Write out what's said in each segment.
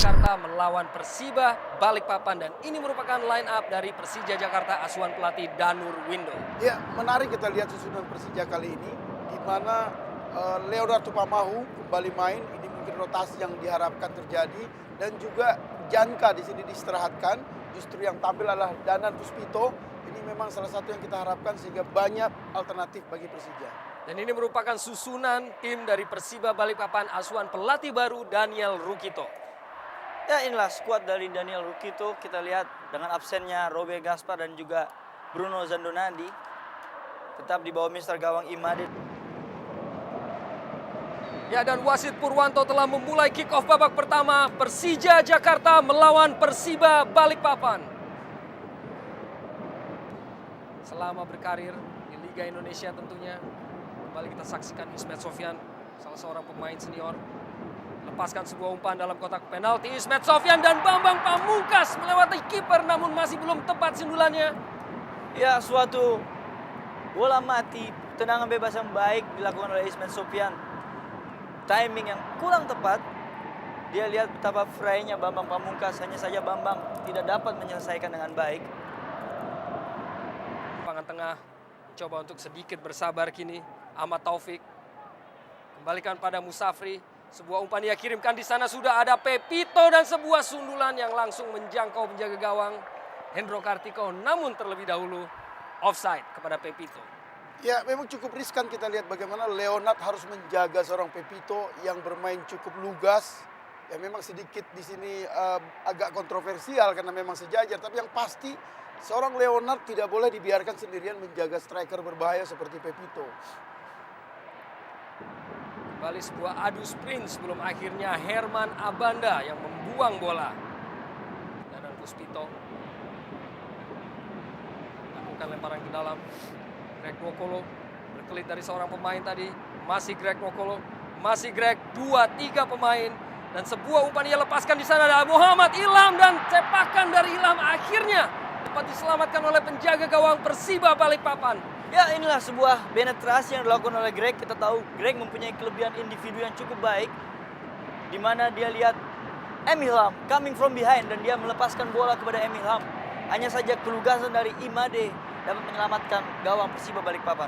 Jakarta melawan Persiba Balikpapan, dan ini merupakan line up dari Persija Jakarta asuhan pelatih Danur Windo. Ya, menarik kita lihat susunan Persija kali ini, di mana Leonard Tupamahu kembali main. Ini mungkin rotasi yang diharapkan terjadi, dan juga Janka di sini diistirahatkan. Justru yang tampil adalah Danan Puspito. Ini memang salah satu yang kita harapkan sehingga banyak alternatif bagi Persija. Dan ini merupakan susunan tim dari Persiba Balikpapan asuhan pelatih baru Daniel Rukito. Ya, inilah skuad dari Daniel Rukito. Kita lihat dengan absennya Robe Gaspar dan juga Bruno Zandonadi. Tetap di bawah Mister Gawang Imade. Ya, dan wasit Purwanto telah memulai kick off babak pertama Persija Jakarta melawan Persiba Balikpapan. Selama berkarir di Liga Indonesia tentunya, kembali kita saksikan Ismet Sofyan, salah seorang pemain senior, lepaskan sebuah umpan dalam kotak penalti. Ismet Sofyan dan Bambang Pamungkas melewati kiper namun masih belum tepat sundulannya. Ya, suatu bola mati, tendangan bebas yang baik dilakukan oleh Ismet Sofyan. Timing yang kurang tepat. Dia lihat betapa fraynya Bambang Pamungkas, hanya saja Bambang tidak dapat menyelesaikan dengan baik. Lapangan tengah coba untuk sedikit bersabar kini. Ahmad Taufik kembalikan pada Musafri. Sebuah umpan dia kirimkan, di sana sudah ada Pepito dan sebuah sundulan yang langsung menjangkau penjaga gawang Hendro Kartiko, namun terlebih dahulu offside kepada Pepito. Ya, memang cukup riskan kita lihat bagaimana Leonard harus menjaga seorang Pepito yang bermain cukup lugas. Ya, memang sedikit di sini agak kontroversial karena memang sejajar, tapi yang pasti seorang Leonard tidak boleh dibiarkan sendirian menjaga striker berbahaya seperti Pepito. Kembali sebuah adu sprint sebelum akhirnya Herman Abanda yang membuang bola. Dan Puspito lakukan lemparan ke dalam. Greg Nokolo berkelit dari seorang pemain tadi. Masih Greg Nokolo, masih Greg, 2-3 pemain. Dan sebuah umpan ia lepaskan, di sana ada Muhammad Ilham dan cepakan dari Ilham akhirnya dapat diselamatkan oleh penjaga gawang Persiba Balikpapan. Ya, inilah sebuah penetrasi yang dilakukan oleh Greg. Kita tahu Greg mempunyai kelebihan individu yang cukup baik, di mana dia lihat Ilham coming from behind dan dia melepaskan bola kepada Ilham. Hanya saja kelugasan dari Imade dapat menyelamatkan gawang Persiba Balikpapan.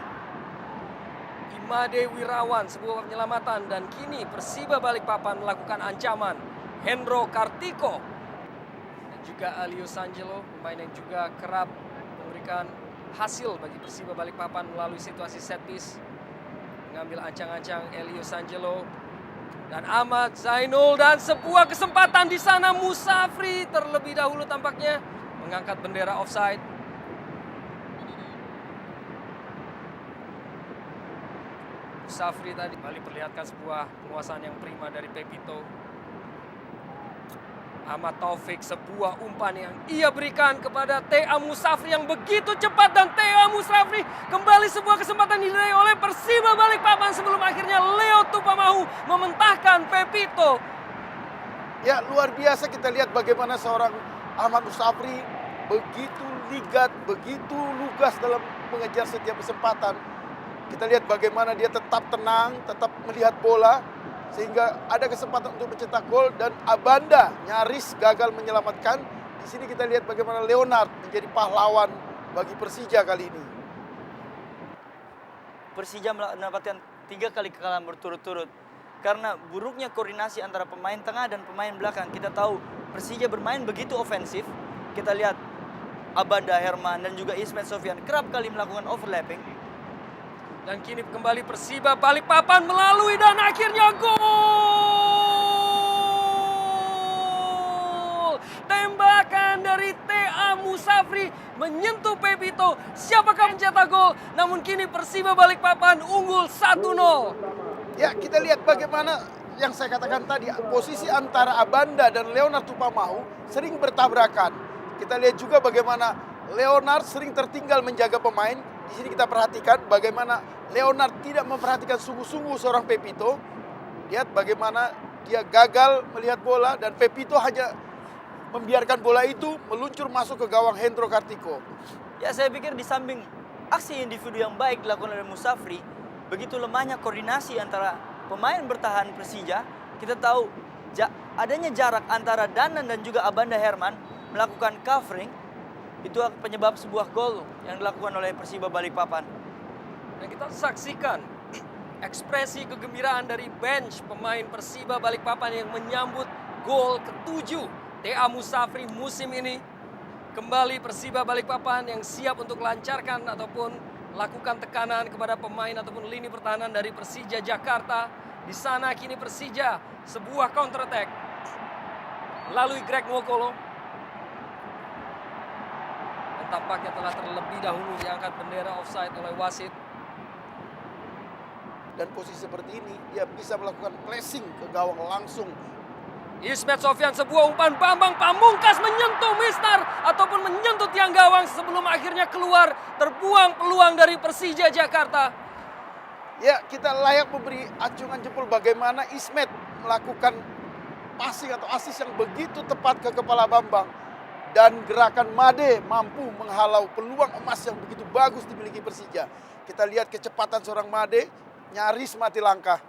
Imade Wirawan sebuah penyelamatan, dan kini Persiba Balikpapan melakukan ancaman. Hendro Kartiko dan juga Alius Angelo, pemain yang juga kerap memberikan hasil bagi Persiba Balikpapan melalui situasi set piece. Mengambil ancang-ancang Elius Angelo dan Ahmad Zainul, dan sebuah kesempatan di sana Musafri terlebih dahulu tampaknya mengangkat bendera offside. Musafri tadi kembali perlihatkan sebuah penguasaan yang prima dari Pepito. Ahmad Taufik, sebuah umpan yang ia berikan kepada T.A. Musafri yang begitu cepat, dan T.A. Musafri kembali sebuah kesempatan diraih oleh Persiba Balikpapan sebelum akhirnya Leo Tupamahu mementahkan Pepito. Ya, luar biasa kita lihat bagaimana seorang Ahmad Musafri begitu ligat, begitu lugas dalam mengejar setiap kesempatan. Kita lihat bagaimana dia tetap tenang, tetap melihat bola, sehingga ada kesempatan untuk mencetak gol, dan Abanda nyaris gagal menyelamatkan. Di sini kita lihat bagaimana Leonard menjadi pahlawan bagi Persija kali ini. Persija mendapatkan 3 kali kekalahan berturut-turut karena buruknya koordinasi antara pemain tengah dan pemain belakang. Kita tahu Persija bermain begitu ofensif. Kita lihat Abanda, Herman, dan juga Ismet Sofyan kerap kali melakukan overlapping. Dan kini kembali Persiba Balikpapan melalui, dan akhirnya gol! Tembakan dari T.A. Musafri menyentuh Pepito. Siapakah mencetak gol? Namun kini Persiba Balikpapan unggul 1-0. Ya, kita lihat bagaimana yang saya katakan tadi, posisi antara Abanda dan Leonard Tupamahu sering bertabrakan. Kita lihat juga bagaimana Leonard sering tertinggal menjaga pemain. Di sini kita perhatikan bagaimana Leonard tidak memperhatikan sungguh-sungguh seorang Pepito. Lihat bagaimana dia gagal melihat bola, dan Pepito hanya membiarkan bola itu meluncur masuk ke gawang Hendro Kartiko. Ya, saya pikir di samping aksi individu yang baik dilakukan oleh Musafri, begitu lemahnya koordinasi antara pemain bertahan Persija. Kita tahu adanya jarak antara Danan dan juga Abanda Herman melakukan covering, itu penyebab sebuah gol yang dilakukan oleh Persiba Balikpapan. Dan kita saksikan ekspresi kegembiraan dari bench pemain Persiba Balikpapan yang menyambut gol ke-7 TA Musafri musim ini. Kembali Persiba Balikpapan yang siap untuk lancarkan ataupun lakukan tekanan kepada pemain ataupun lini pertahanan dari Persija Jakarta. Di sana kini Persija sebuah counter attack melalui Greg Nwokolo. Dan tampaknya telah terlebih dahulu diangkat bendera offside oleh wasit. Dan posisi seperti ini dia bisa melakukan pressing ke gawang langsung. Ismet Sofyan, sebuah umpan Bambang Pamungkas menyentuh Mister ataupun menyentuh tiang gawang sebelum akhirnya keluar, terbuang peluang dari Persija Jakarta. Ya, kita layak memberi acungan jempol bagaimana Ismet melakukan passing atau assist yang begitu tepat ke kepala Bambang. Dan gerakan Made mampu menghalau peluang emas yang begitu bagus dimiliki Persija. Kita lihat kecepatan seorang Made, nyaris mati langkah.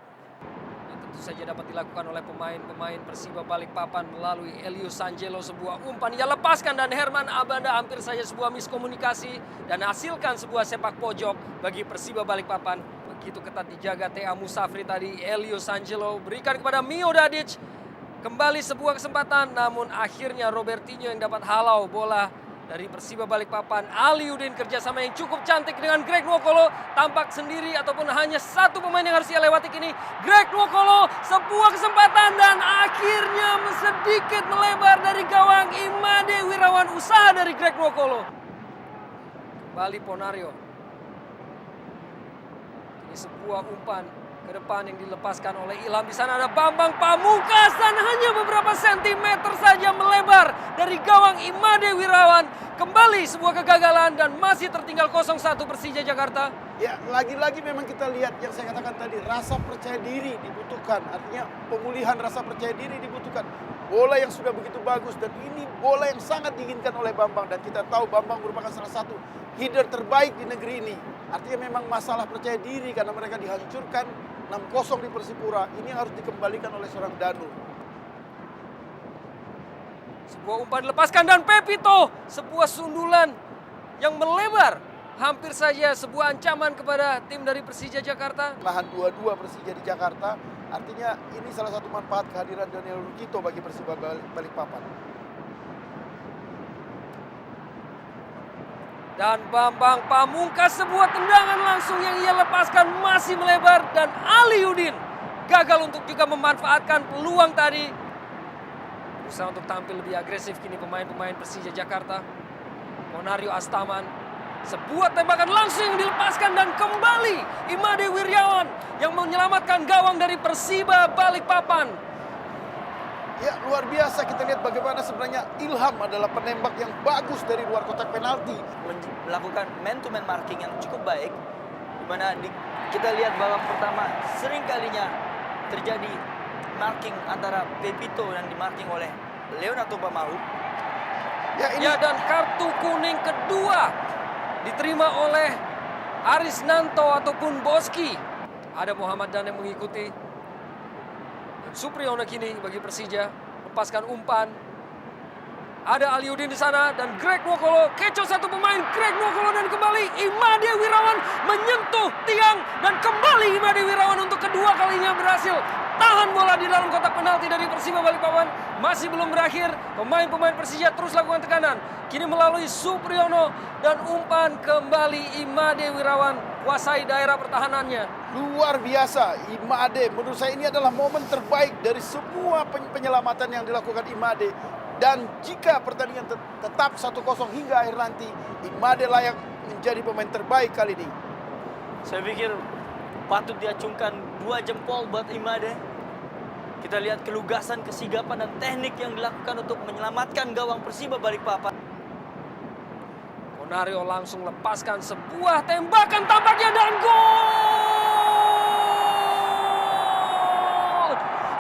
Tentu saja dapat dilakukan oleh pemain-pemain Persiba Balikpapan melalui Elius Sanjelo. Sebuah umpan ia lepaskan dan Herman Abanda hampir saja sebuah miskomunikasi dan hasilkan sebuah sepak pojok bagi Persiba Balikpapan. Begitu ketat dijaga TA Musafri tadi. Elius Sanjelo berikan kepada Mio Dadic. Kembali sebuah kesempatan namun akhirnya Robertinho yang dapat halau bola dari Persiba Balikpapan. Aliudin kerjasama yang cukup cantik dengan Greg Nwokolo. Tampak sendiri ataupun hanya satu pemain yang harus ia lewati kini. Greg Nwokolo, sebuah kesempatan dan akhirnya sedikit melebar dari gawang Imade Wirawan. Usaha dari Greg Nwokolo. Kembali Ponario. Ini sebuah umpan ke depan yang dilepaskan oleh Ilham. Di sana ada Bambang Pamungkas dan hanya beberapa sentimeter saja melebar dari gawang Imade Wirawan. Kembali sebuah kegagalan dan masih tertinggal 0-1 Persija Jakarta. Ya, lagi-lagi memang kita lihat yang saya katakan tadi, rasa percaya diri dibutuhkan. Artinya pemulihan rasa percaya diri dibutuhkan. Bola yang sudah begitu bagus dan ini bola yang sangat diinginkan oleh Bambang. Dan kita tahu Bambang merupakan salah satu header terbaik di negeri ini. Artinya memang masalah percaya diri karena mereka dihancurkan 6-0 di Persipura. Ini harus dikembalikan oleh seorang Danu. Sebuah umpan dilepaskan dan Pepito. Sebuah sundulan yang melebar. Hampir saja sebuah ancaman kepada tim dari Persija Jakarta. Lahan 2-2 Persija di Jakarta. Artinya ini salah satu manfaat kehadiran Daniel Rukito bagi Persiba Balikpapan. Dan Bambang Pamungkas, sebuah tendangan langsung yang ia lepaskan masih melebar. Dan Aliudin gagal untuk juga memanfaatkan peluang tadi. Berusaha untuk tampil lebih agresif kini pemain-pemain Persija Jakarta. Monario Astaman. Sebuah tembakan langsung yang dilepaskan dan kembali Imade Wirawan yang menyelamatkan gawang dari Persiba Balikpapan. Ya, luar biasa kita lihat bagaimana sebenarnya Ilham adalah penembak yang bagus dari luar kotak penalti. Melakukan man-to-man marking yang cukup baik. Di mana kita lihat babak pertama sering kalinya terjadi marking antara Pepito yang dimarking oleh Leonardo Pamahu. Ya, dan kartu kuning kedua diterima oleh Aris Nanto ataupun Boski. Ada Muhammad Dan yang mengikuti. Dan Supriyono kini bagi Persija lepaskan umpan. Ada Aliudin di sana dan Greg Nwokolo kecoh satu pemain. Greg Nwokolo dan kembali Imade Wirawan menyentuh tiang dan kembali Imade Wirawan untuk kedua kalinya berhasil tahan bola di dalam kotak penalti dari Persiba Balikpapan. Masih belum berakhir, pemain-pemain Persija terus lakukan tekanan. Kini melalui Supriyono dan umpan kembali Imade Wirawan kuasai daerah pertahanannya. Luar biasa Imade, menurut saya ini adalah momen terbaik dari semua penyelamatan yang dilakukan Imade. Dan jika pertandingan tetap 1-0 hingga akhir nanti, Imade layak menjadi pemain terbaik kali ini. Saya pikir patut diacungkan 2 jempol buat Imade. Kita lihat kelugasan, kesigapan, dan teknik yang dilakukan untuk menyelamatkan gawang Persiba Balikpapan. Ponario langsung lepaskan sebuah tembakan tampaknya dan gol!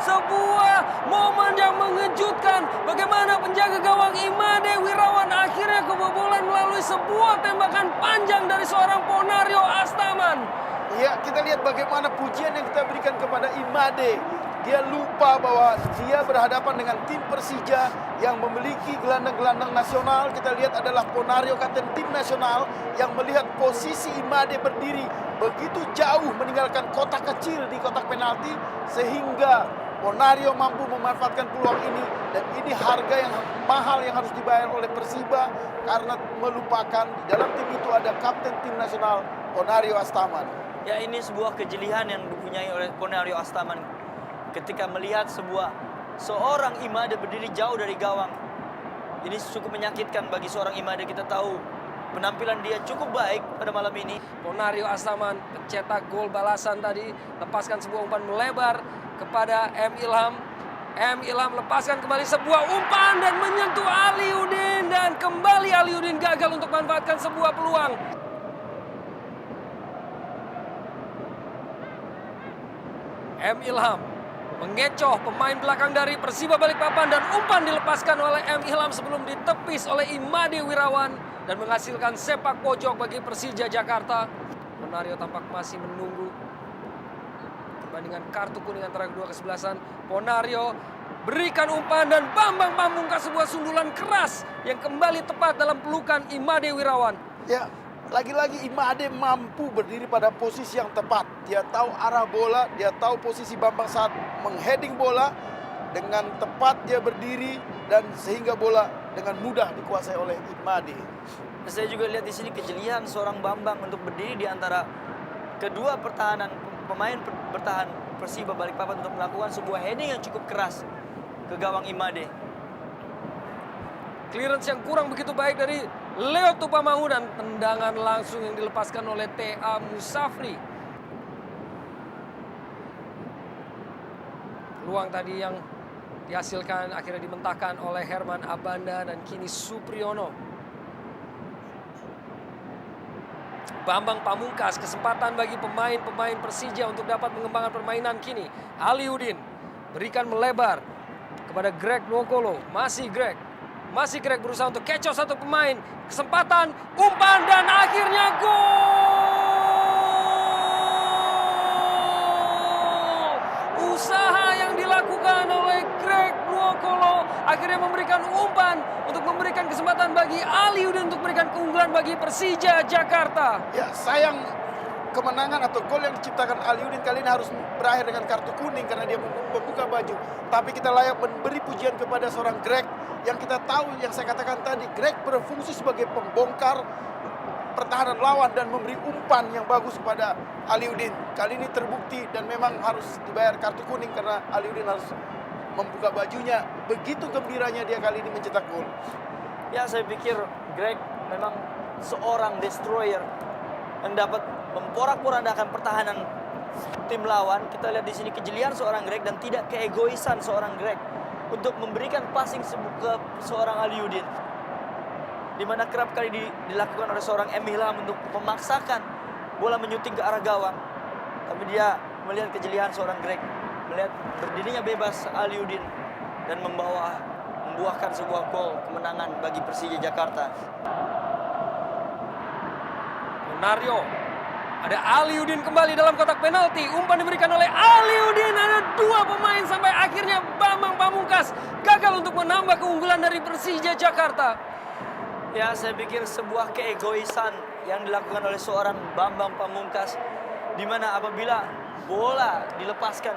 Sebuah momen yang mengejutkan. Bagaimana penjaga gawang Imade Wirawan akhirnya kebobolan melalui sebuah tembakan panjang dari seorang Ponario Astaman. Ya, kita lihat bagaimana pujian yang kita berikan kepada Imade. dia lupa bahwa dia berhadapan dengan tim Persija yang memiliki gelandang-gelandang nasional. Kita lihat adalah Ponario, kapten tim nasional, yang melihat posisi Imade berdiri begitu jauh meninggalkan kotak kecil di kotak penalti, sehingga Ponario mampu memanfaatkan peluang ini. Dan ini harga yang mahal yang harus dibayar oleh Persiba, karena melupakan di dalam tim itu ada kapten tim nasional Ponario Astaman. Ya, ini sebuah kejelian yang dipunyai oleh Ponario Astaman ketika melihat seorang Imade berdiri jauh dari gawang. Ini cukup menyakitkan bagi seorang Imade. Kita tahu penampilan dia cukup baik pada malam ini. Ponario Astaman pencetak gol balasan tadi, lepaskan sebuah umpan melebar kepada M. Ilham. M. Ilham lepaskan kembali sebuah umpan dan menyentuh Aliudin, dan kembali Aliudin gagal untuk memanfaatkan sebuah peluang. M. Ilham mengecoh pemain belakang dari Persiba Balikpapan, dan umpan dilepaskan oleh M. Ilham sebelum ditepis oleh Imade Wirawan dan menghasilkan sepak pojok bagi Persija Jakarta. Ponario tampak masih menunggu perbandingan kartu kuning antara kedua kesebelasan. Ponario berikan umpan dan Bambang Pamungkas sebuah sundulan keras yang kembali tepat dalam pelukan Imade Wirawan. Ya, lagi-lagi Imade mampu berdiri pada posisi yang tepat. Dia tahu arah bola, dia tahu posisi Bambang saat mengheading bola. Dengan tepat dia berdiri, dan sehingga bola dengan mudah dikuasai oleh Imade. Saya juga lihat di sini kejelian seorang Bambang untuk berdiri di antara kedua pemain bertahan Persiba Balikpapan untuk melakukan sebuah heading yang cukup keras ke gawang Imade. Clearance yang kurang begitu baik dari Leo Tupamahu, dan tendangan langsung yang dilepaskan oleh T.A. Musafri. Peluang tadi yang dihasilkan akhirnya dimentahkan oleh Herman Abanda dan kini Supriyono. Bambang Pamungkas, kesempatan bagi pemain-pemain Persija untuk dapat mengembangkan permainan kini. Aliudin berikan melebar kepada Greg Nwokolo. Masih Greg berusaha untuk kecoh satu pemain. Kesempatan, umpan, dan akhirnya gol! Usaha yang dilakukan oleh Greg Nwokolo akhirnya memberikan umpan untuk memberikan kesempatan bagi Aliudin untuk memberikan keunggulan bagi Persija Jakarta. Ya, sayang kemenangan atau gol yang diciptakan Aliudin kali ini harus berakhir dengan kartu kuning karena dia membuka baju. Tapi kita layak memberi pujian kepada seorang Greg yang kita tahu, yang saya katakan tadi, Greg berfungsi sebagai pembongkar pertahanan lawan dan memberi umpan yang bagus kepada Aliudin. Kali ini terbukti dan memang harus dibayar kartu kuning karena Aliudin harus membuka bajunya. Begitu gembiranya dia kali ini mencetak gol. Ya, saya pikir Greg memang seorang destroyer yang dapat memporak-porandakan pertahanan tim lawan. Kita lihat di sini kejelian seorang Greg dan tidak keegoisan seorang Greg untuk memberikan passing ke seorang Aliudin, di mana kerap kali dilakukan oleh seorang M. Ilham untuk memaksakan bola menyuting ke arah gawang. Tapi dia melihat kejelian seorang Greg, melihat berdirinya bebas Aliudin, dan membuahkan sebuah gol kemenangan bagi Persija Jakarta. Ponario, ada Aliudin kembali dalam kotak penalti. Umpan diberikan oleh Aliudin. Ada dua pemain sampai akhirnya Bambang Pamungkas gagal untuk menambah keunggulan dari Persija Jakarta. Ya, saya pikir sebuah keegoisan yang dilakukan oleh seorang Bambang Pamungkas, di mana apabila bola dilepaskan,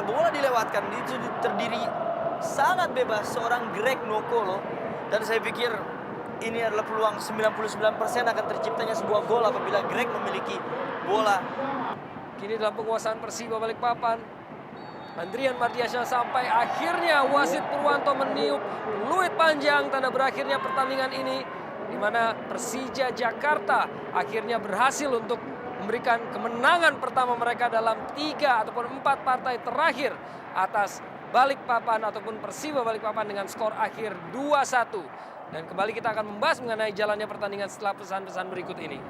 bola dilewatkan, itu terdiri sangat bebas seorang Greg Nwokolo, dan saya pikir ini adalah peluang 99% akan terciptanya sebuah gol apabila Greg memiliki bola. Kini dalam penguasaan Persiba Balikpapan, Andrian Mardiansyah, sampai akhirnya wasit Purwanto meniup peluit panjang tanda berakhirnya pertandingan ini, di mana Persija Jakarta akhirnya berhasil untuk memberikan kemenangan pertama mereka dalam 3 ataupun 4 partai terakhir atas Balikpapan ataupun Persiba Balikpapan dengan skor akhir 2-1. Dan kembali kita akan membahas mengenai jalannya pertandingan setelah pesan-pesan berikut ini.